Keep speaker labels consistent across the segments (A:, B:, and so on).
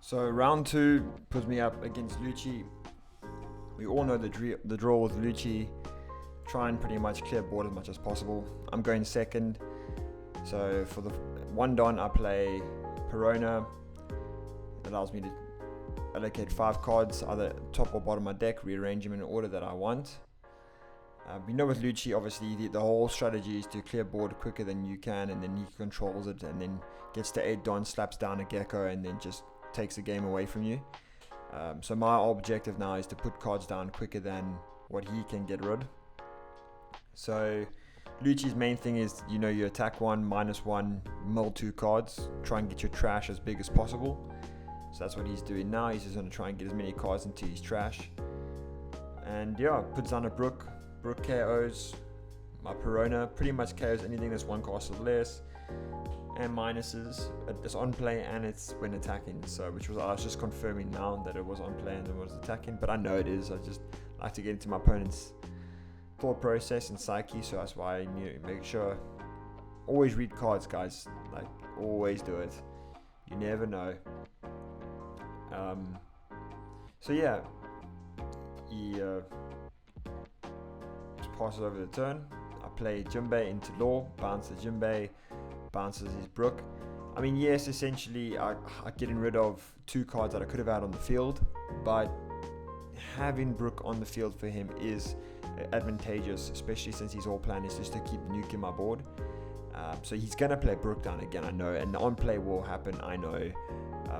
A: So round 2 puts me up against Lucci. We all know the draw with Lucci. Try and pretty much clear board as much as possible. I'm going second. So for the one don, I play Perona. It allows me to allocate 5 cards, either top or bottom of my deck, rearrange them in order that I want. We know with Lucci, obviously, the whole strategy is to clear board quicker than you can, and then he controls it, and then gets to 8 don, slaps down a gecko, and then just takes the game away from you. So my objective now is to put cards down quicker than what he can get rid. So Lucci's main thing is, you attack 1, -1, mill 2 cards, try and get your trash as big as possible. So that's what he's doing now. He's just going to try and get as many cards into his trash. And yeah, puts down a Brook. Brook KOs my Perona, pretty much KOs anything that's 1 cost or less, and minuses. It's on play and it's when attacking. So I was just confirming now that it was on play and it was attacking, but I know it is. I just like to get into my opponent's thought process and psyche, so that's why I make sure always read cards, guys. Like, always do it. You never know. So yeah, he just passes over the turn. I play Jinbei into Law, bounce the Jinbei, bounces his Brook. I mean, yes, essentially I getting rid of 2 cards that I could have had on the field, but having Brook on the field for him is advantageous, especially since his whole plan is just to keep nuking my board. So he's going to play Brook down again, I know, and the on play will happen, I know.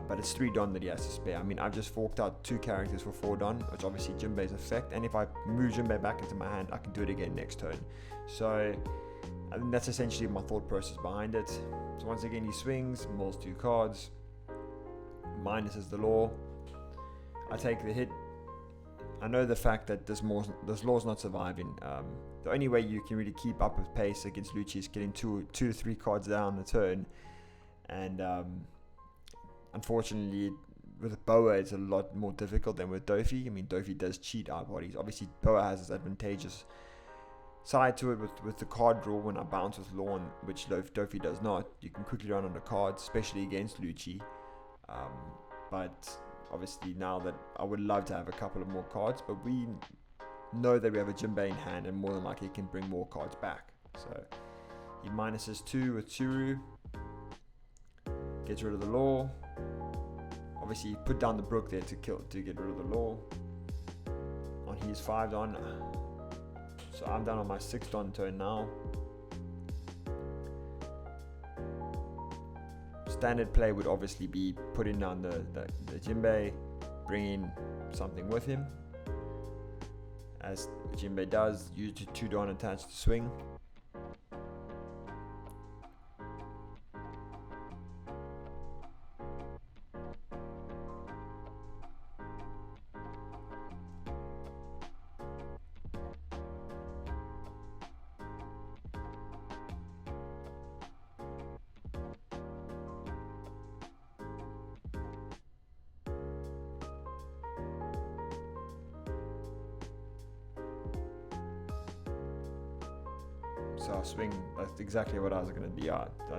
A: But it's 3 don that he has to spare. I mean, I've just forked out 2 characters for 4 don, which obviously Jinbei's effect, and if I move Jinbei back into my hand, I can do it again next turn. So I think that's essentially my thought process behind it. So once again, he swings, mulls 2 cards, minuses the Law. I take the hit. I know the fact that this law's not surviving. The only way you can really keep up with pace against Lucci is getting 2 to 3 cards down the turn, and unfortunately, with Boa, it's a lot more difficult than with Dofi. I mean, Dofi does cheat our bodies. Obviously, Boa has this advantageous side to it with the card draw when I bounce with Lawn, which Dofi does not. You can quickly run on the cards, especially against Lucci. But obviously, now that I would love to have a couple of more cards, but we know that we have a Jinbei in hand, and more than likely he can bring more cards back. So he minuses 2 with Tsuru, gets rid of the Law. Obviously, he put down the Brook there to get rid of the Law. On his 5 don. So I'm down on my 6 don turn now. Standard play would obviously be putting down the Jinbei, bringing something with him. As Jinbei does, use the 2 don attached to swing. So I swing, that's exactly what I was going to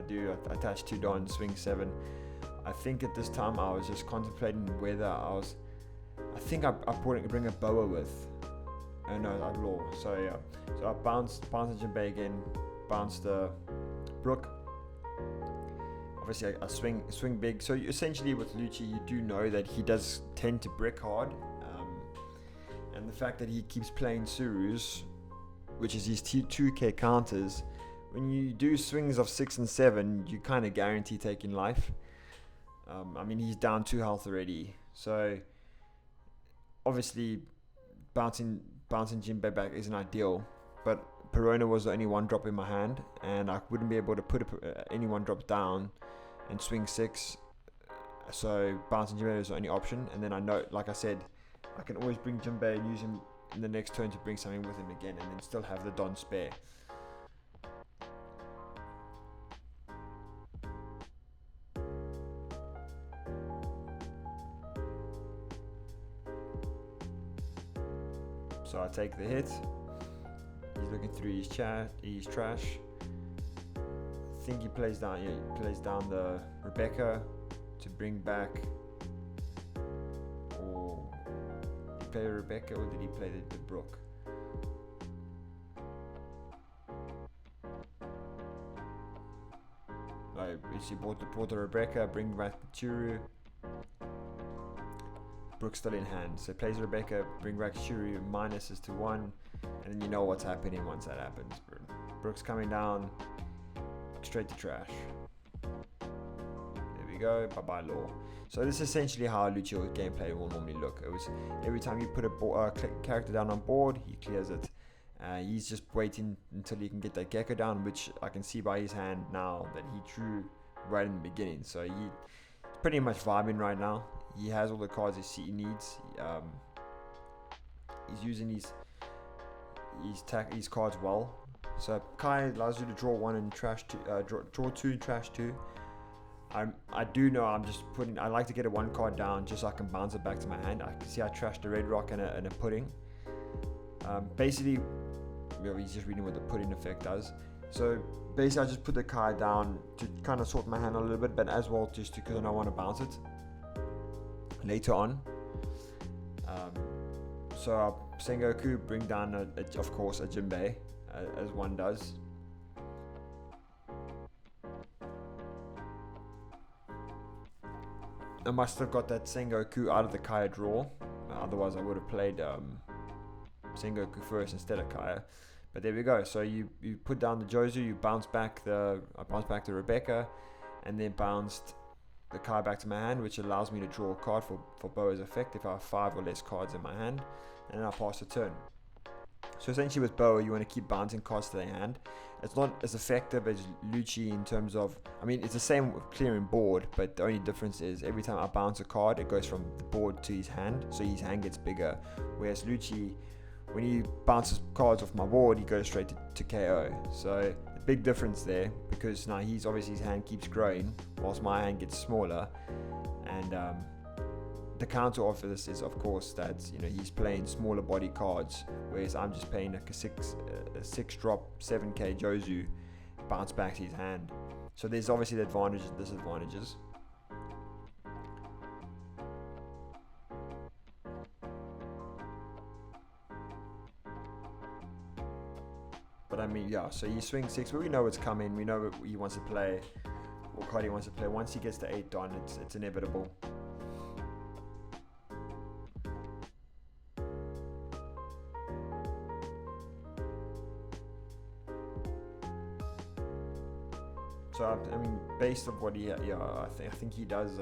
A: do. I attach 2 don, swing 7. I think at this time I was just contemplating whether I bring a Boa with. No, I Law. So yeah, so I bounce the Jinbei again, bounce the Brook. Obviously I swing big. So essentially with Lucci, you do know that he does tend to brick hard. And the fact that he keeps playing Tsurus, which is his 2k counters, when you do swings of 6 and 7, you kind of guarantee taking life. I mean, he's down 2 health already, so obviously bouncing Jinbei back isn't ideal, but Perona was the only 1 drop in my hand, and I wouldn't be able to put any 1 drop down and swing 6, so bouncing Jinbei was the only option. And then I know, like I said, I can always bring Jinbei and use him in the next turn to bring something with him again, and then still have the don spare. So I take the hit. He's looking through his trash. I think he plays down the Rebecca to bring back Or did he play Rebecca, or did he play the Brook? She bought the Rebecca, bring back the Churu. Brook's still in hand, so plays Rebecca, bring back Churu, minuses to 1, and then you know what's happening once that happens. Brook's coming down, straight to trash. There we go, bye-bye law. So this is essentially how Lucci gameplay will normally look. It was every time you put a character down on board, he clears it. He's just waiting until he can get that gecko down, which I can see by his hand now that he drew right in the beginning. So he's pretty much vibing right now. He has all the cards he needs. He's using his cards well. So Kai allows you to draw 1 and trash 2, draw 2 and trash 2. I do know I like to get a 1 card down just so I can bounce it back to my hand. I can see I trashed a red rock and a pudding. Basically, he's just reading what the pudding effect does. So basically, I just put the Kai down to kind of sort my hand a little bit, but as well just because I don't want to bounce it later on. So Sengoku bring down of course a Jinbei, as one does. I must have got that Sengoku out of the Kaya draw, otherwise I would have played Sengoku first instead of Kaya. But there we go. So you put down the Jozu, you bounce back I bounced back the Rebecca, and then bounced the card back to my hand, which allows me to draw a card for Boa's effect if I have 5 or less cards in my hand, and then I'll pass the turn. So essentially with Boa, you want to keep bouncing cards to their hand. It's not as effective as Lucci in terms of, it's the same with clearing board, but the only difference is every time I bounce a card, it goes from the board to his hand, so his hand gets bigger. Whereas Lucci, when he bounces cards off my board, he goes straight to KO. So the big difference there, because now his hand keeps growing, whilst my hand gets smaller. And the counter offer this is, of course, that he's playing smaller body cards, whereas I'm just playing like a 6 drop 7k Jozu, bounce back to his hand. So there's obviously the advantages and disadvantages. But so he swings 6, but we know it's coming. We know what he wants to play, what card he wants to play. Once he gets to 8 done, it's inevitable. So based on what he, I think he does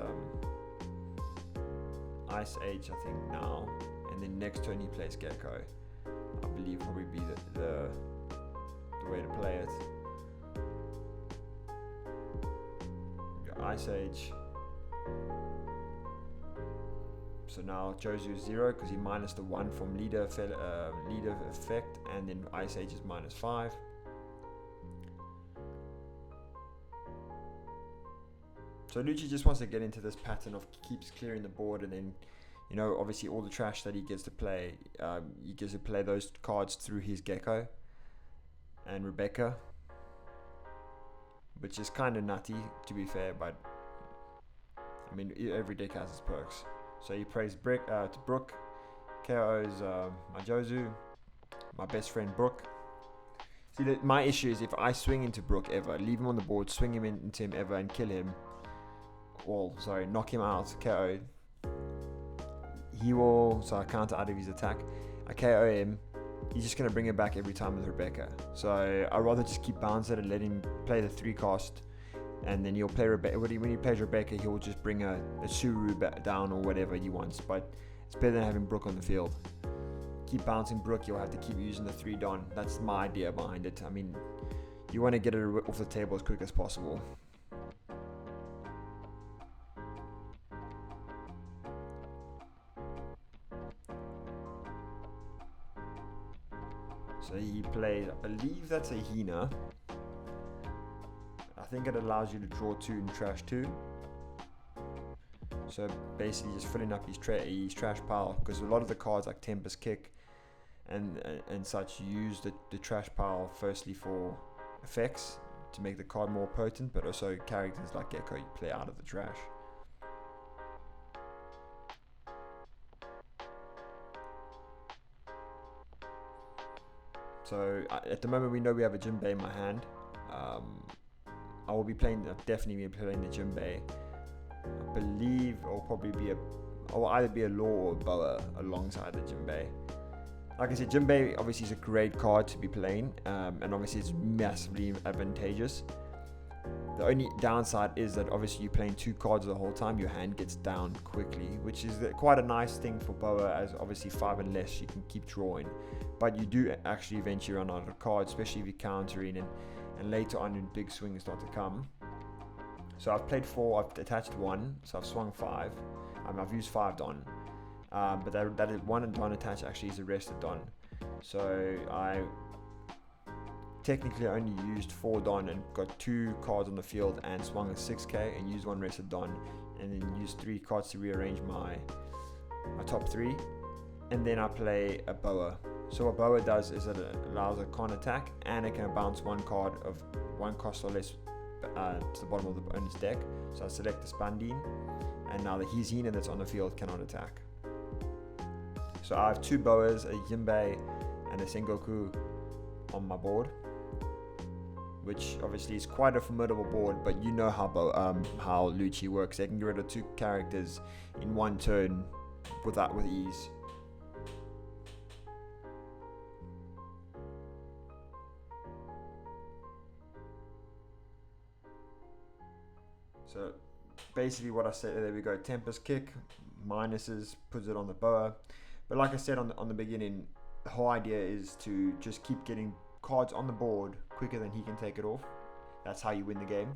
A: Ice Age, I think now, and then next turn he plays Gecko. I believe probably be the way to play it. Ice Age. So now Jozu is 0 because he minus the 1 from leader effect, and then Ice Age is minus 5. So Lucci just wants to get into this pattern of keeps clearing the board, and then obviously all the trash that he gets to play, he gets to play those cards through his Gecko and Rebecca, which is kind of nutty to be fair, but every deck has its perks. So he plays to Brook, KO's my Jozu, my best friend Brook. See, my issue is if I swing into Brook ever, leave him on the board, swing him into him ever and kill him, knock him out, KO, he will, so I counter out of his attack, I KO him, he's just going to bring it back every time with Rebecca. So I'd rather just keep bouncing and let him play the 3 cost, and then he'll play Rebecca. When he plays Rebecca, he'll just bring a Suru down or whatever he wants, but it's better than having Brook on the field. Keep bouncing Brook, you'll have to keep using the 3 Don. That's my idea behind it. You want to get it off the table as quick as possible. So he played, I believe that's a Hina. I think it allows you to draw 2 and trash 2. So basically just filling up his trash pile, because a lot of the cards like Tempest Kick and such use the trash pile firstly for effects to make the card more potent, but also characters like Gecko you play out of the trash. So at the moment we know we have a Jinbei in my hand. I will be playing, definitely be playing the Jinbei. I believe I'll either be a Law or a Boa alongside the Jinbei. Like I said, Jinbei obviously is a great card to be playing, and obviously it's massively advantageous. The only downside is that obviously you're playing 2 cards the whole time, your hand gets down quickly, which is quite a nice thing for Boa, as obviously 5 and less you can keep drawing. But you do actually eventually run out of cards, especially if you're countering and later on when big swings start to come. So I've played 4, I've attached 1, so I've swung 5. I've used 5 Don. But that is 1 Don attached actually is a rested Don. So I technically only used 4 Don and got 2 cards on the field and swung a 6k and used 1 rested Don, and then used 3 cards to rearrange my top 3. And then I play a Boa. So what Boa does is it allows a con attack, and it can bounce 1 card of 1 cost or less to the bottom of the opponent's deck. So I select the Spandine, and now the Hizina that's on the field cannot attack. So I have 2 Boas, a Jinbei and a Sengoku on my board, which obviously is quite a formidable board, but you know how Lucci works. They can get rid of 2 characters in 1 turn with ease. So basically what I said, there we go, Tempest Kick, minuses, puts it on the Boa. But like I said on the beginning, the whole idea is to just keep getting cards on the board quicker than he can take it off. That's how you win the game.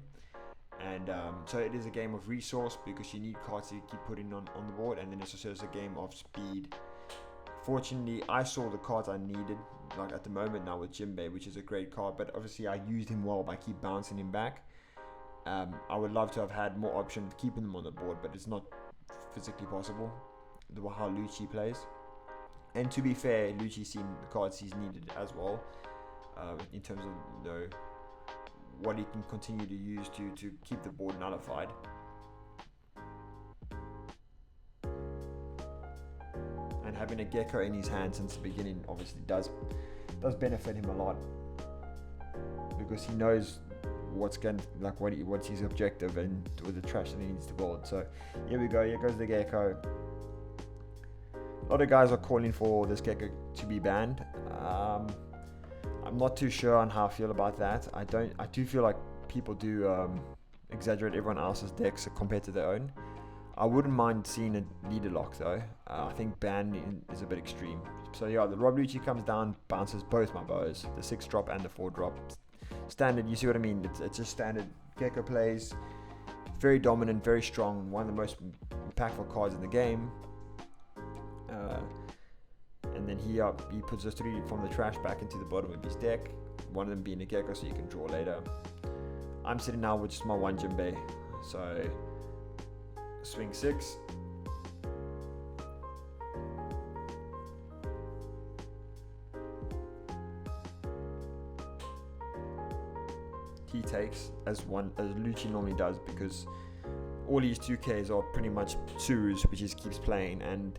A: And so it is a game of resource, because you need cards to keep putting on the board, and then it's also a game of speed. Fortunately, I saw the cards I needed, like at the moment now with Jinbei, which is a great card, but obviously I used him well by keep bouncing him back. I would love to have had more options keeping them on the board, but it's not physically possible, how Lucci plays. And to be fair, Lucci's seen the cards he's needed as well, in terms of what he can continue to use to keep the board nullified. And having a Gecko in his hand since the beginning obviously does benefit him a lot, because he knows what's his objective and with the trash that he needs to build. So here we go, here goes the Gecko. A lot of guys are calling for this Gecko to be banned. I'm not too sure on how I feel about that. I do feel like people do exaggerate everyone else's decks compared to their own. I wouldn't mind seeing a leader lock though. I think ban is a bit extreme. So yeah, the Rob Lucci comes down, bounces both my Boas, the 6 drop and the 4 drop. Standard, you see what I mean? It's just standard Gecko plays. Very dominant, very strong, one of the most impactful cards in the game. And then he puts those 3 from the trash back into the bottom of his deck, one of them being a Gecko, so you can draw later. I'm sitting now with just my 1 Jinbei, so swing 6. He takes as Lucci normally does, because all these 2Ks are pretty much Tsurus, which he keeps playing, and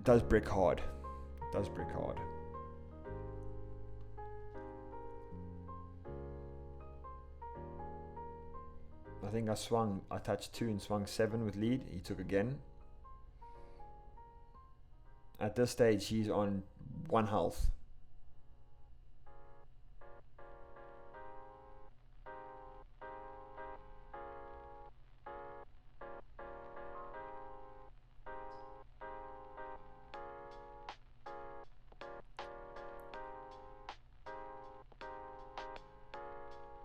A: does brick hard. I think I touched 2 and swung 7 with lead. He took again. At this stage, he's on 1 health.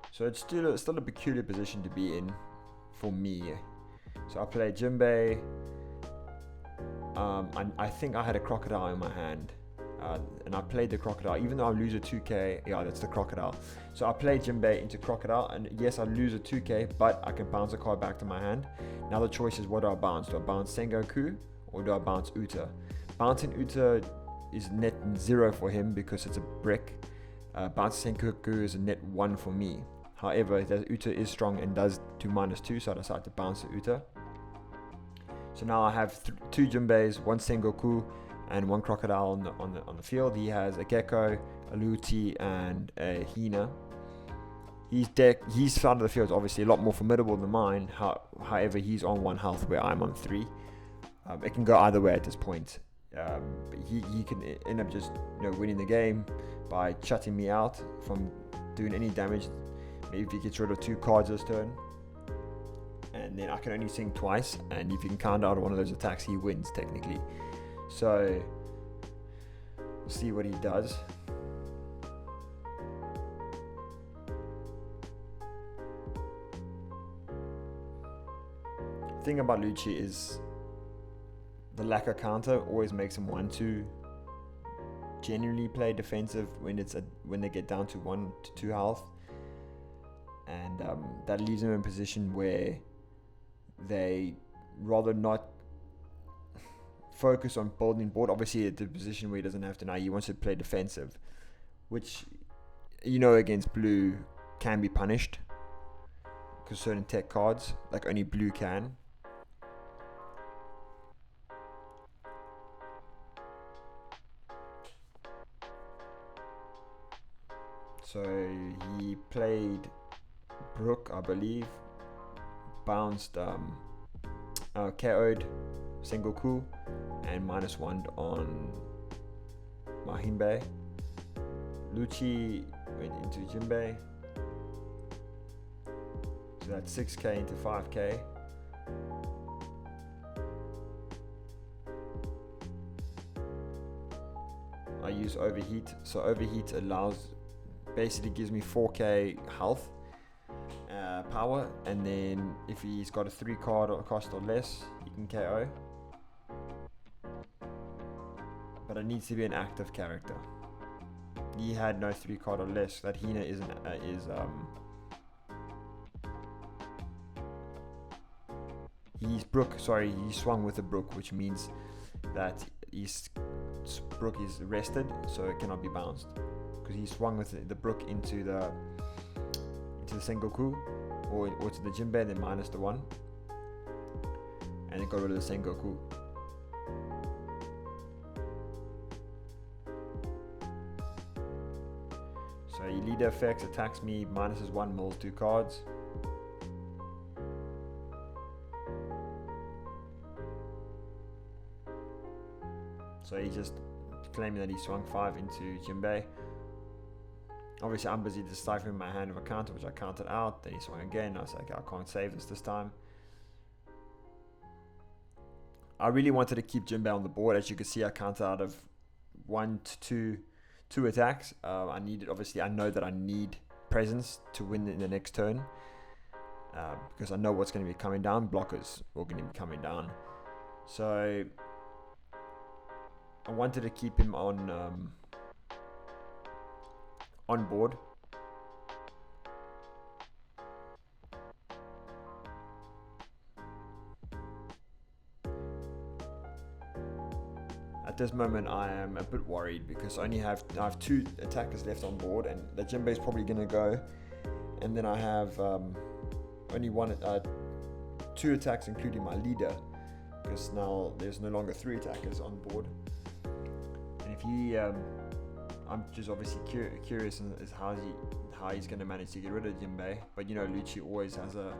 A: So it's still a peculiar position to be in for me. So I played Jinbei. I think I had a Crocodile in my hand. And I played the Crocodile, even though I lose a 2k. Yeah, that's the Crocodile. So I played Jinbei into Crocodile, and yes, I lose a 2k, but I can bounce a card back to my hand. Now the choice is, what do I bounce? Do I bounce Sengoku or do I bounce Uta? Bouncing Uta is net 0 for him because it's a brick. Bouncing Sengoku is a net 1 for me. However, Uta is strong and does do -2, so I decided to bounce the Uta. So now I have 2 Jinbeis, 1 Sengoku, and 1 crocodile on the field. He has a gecko, a Lucci, and a hyena. His side of the field is obviously a lot more formidable than mine. However, he's on 1 health where I'm on 3. It can go either way at this point. He can end up just winning the game by shutting me out from doing any damage. Maybe if he gets rid of 2 cards this turn, and then I can only sing twice, and if you can count out one of those attacks, he wins technically. So we'll see what he does. The thing about Lucci is the lack of counter always makes him want to generally play defensive when they get down to 1 to 2 health, and that leaves him in a position where they rather not focus on building board. Obviously at the position where he doesn't have to now, he wants to play defensive, which against blue can be punished because certain tech cards, like only blue can. So he played Brook, I believe, bounced, KO'd Sengoku, and -1 on Mahimbe. Lucci went into Jinbei, so that's 6k into 5k. I use Overheat, so Overheat basically gives me 4k health power, and then if he's got a 3 card or cost or less, he can KO. But it needs to be an active character. He had no 3 card or less. That hyena he's Brook. Sorry, he swung with a Brook, which means that his Brook is rested, so it cannot be bounced. Because he swung with the Brook into the Sengoku or to the Jinbei, then -1, and then got rid of the Sengoku. So your leader effects attacks me, -1, mills 2 cards. So he's just claiming that he swung 5 into Jinbei. Obviously, I'm busy deciphering my hand of a counter, which I counted out. Then he swung again. I was like, I can't save this time. I really wanted to keep Jinbei on the board. As you can see, I counted out of 1 to 2 attacks. I know that I need presence to win in the next turn. Because I know what's going to be coming down. Blockers are going to be coming down. So I wanted to keep him on board. At this moment, I am a bit worried because I have 2 attackers left on board, and the Jinbei is probably going to go, and then I have only 2 attacks, including my leader, because now there's no longer 3 attackers on board. And if he I'm just obviously curious as how he's going to manage to get rid of Jinbei. But Lucci always has a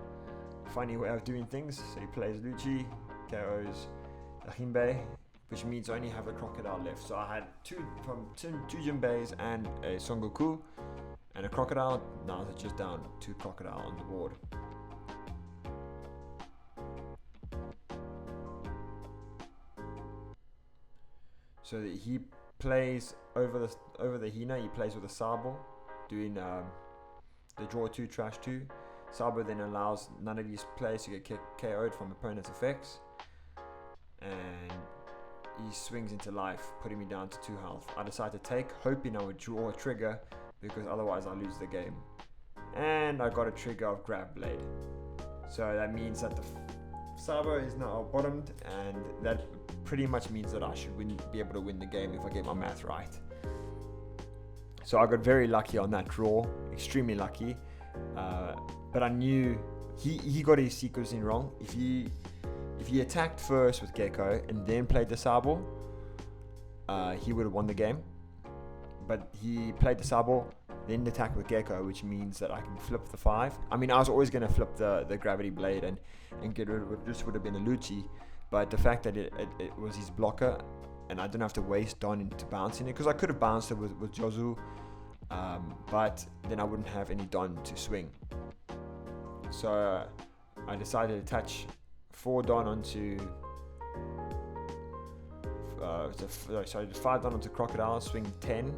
A: funny way of doing things. So he plays Lucci, KOs Jinbei, which means I only have a crocodile left. So I had two Jinbeis and a Son Goku and a crocodile. Now it's just down 2 crocodile on the board. So he plays over the hyena. He plays with a Sabo, doing the draw 2, trash 2. Sabo then allows none of these players to get KO'd from opponent's effects, and he swings into life, putting me down to 2 health. I decide to take, hoping I would draw a trigger, because otherwise I lose the game. And I got a trigger of Grab Blade. So that means that the Sabo is now bottomed, and that pretty much means that I should be able to win the game if I get my math right. So I got very lucky on that draw, extremely lucky. But I knew he got his sequencing wrong. If he attacked first with Gecko and then played the Sabo, he would have won the game. But he played the sideball, then attacked with Gecko, which means that I can flip the 5. I mean, I was always going to flip the gravity blade and get rid of it. This would have been a Lucci, but the fact that it was his blocker, and I didn't have to waste Don into bouncing it, because I could have bounced it with Jozu, but then I wouldn't have any Don to swing. So I decided to attach 4 Don onto... sorry, 5 Don onto Crocodile, swing 10,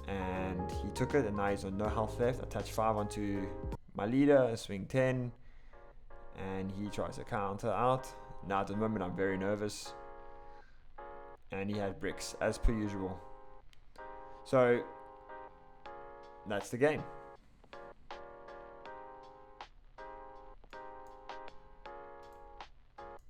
A: and he took it, and now he's on no health left. I attach 5 onto my leader, swing 10, and he tries to counter out. Now at the moment I'm very nervous, and he had bricks as per usual. So that's the game.